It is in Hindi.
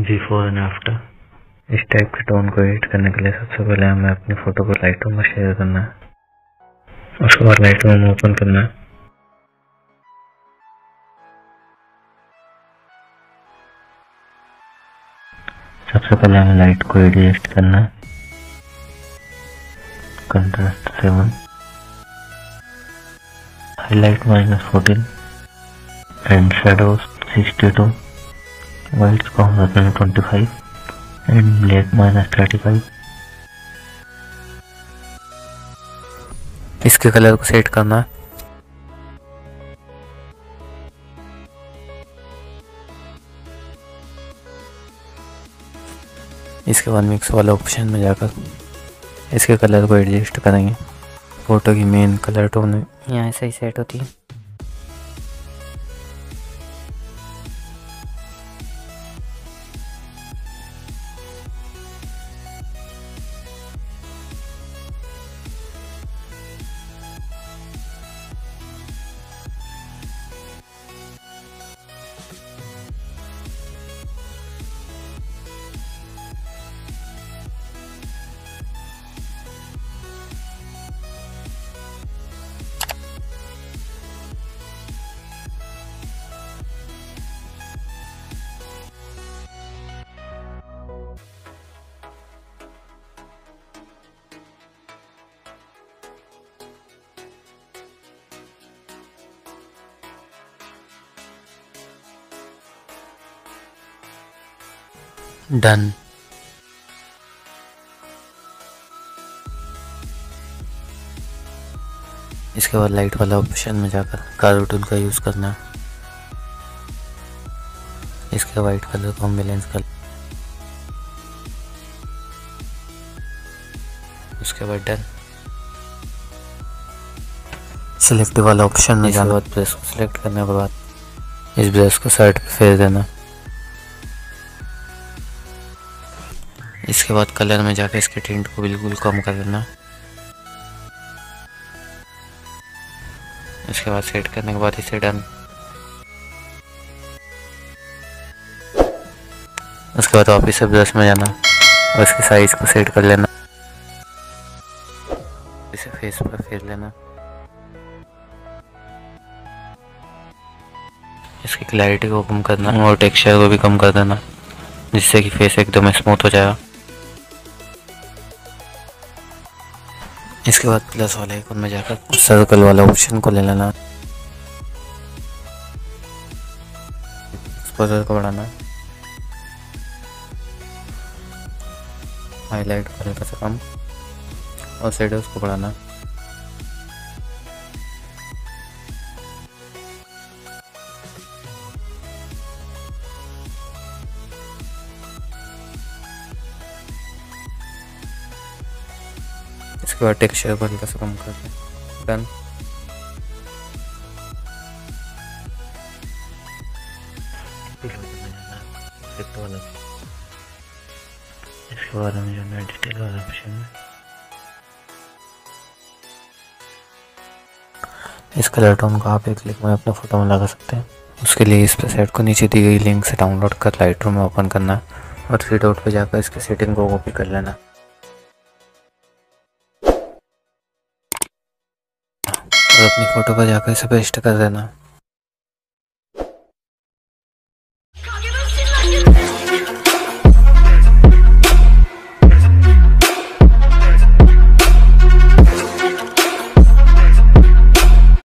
Before and after. इस टाइप के टोन को एडिट करने के लिए सबसे पहले हमें अपनी फ़ोटो को लाइटरूम में शेयर करना है। उसके बाद लाइटरूम ओपन करना है। सबसे पहले हमें लाइट को एडजस्ट करना है। Contrast 7, highlight -14 and shadows 62, whites को हम रखते हैं 25 एंड ब्लैक -35। इसके कलर को सेट करना है। इसके बाद मिक्स वाला ऑप्शन में जाकर इसके कलर को एडजस्ट करेंगे। फोटो की मेन कलर टोन यहाँ ऐसे ही सेट होती है। डन। इसके बाद लाइट वाला ऑप्शन में जाकर कारो टूल का यूज करना है। इसके वाइट कलर को हम बैलेंस कर, उसके बाद डन। सिलेक्ट वाला ऑप्शन में जाकर बाद ब्रश को सिलेक्ट करने के बाद इस ब्रश को साइड पे फेर देना। इसके बाद कलर में जाकर इसके टिंट को बिल्कुल कम कर देना। इसके बाद सेट करने के बाद इसे डन। उसके बाद वापस से ब्रश में जाना और इसकी साइज को सेट कर लेना। इसे फेस पर फेर लेना। इसकी क्लैरिटी को कम करना और टेक्सचर को भी कम कर देना, जिससे कि फेस एकदम स्मूथ हो जाएगा। इसके बाद प्लस वाले आइकन में जाकर सर्कल वाला ऑप्शन को ले लेना। एक्सपोजर को बढ़ाना, हाईलाइट को हल्का सा कम और शेडोज को बढ़ाना। इसके बाद टेक्सचर को हल्का सा कम कर दें। डन। इसके बाद हमें जाना है डिटेल वाला ऑप्शन में। इस कलर टोन को आप एक क्लिक में अपने फोटो में लगा सकते हैं। उसके लिए इस प्रेसेट को नीचे दी गई लिंक से डाउनलोड कर लाइटरूम में ओपन करना और 3 डॉट पे जाकर इसकी सेटिंग को कॉपी कर लेना और अपनी फ़ोटो पर जाकर इसे पेस्ट कर देना।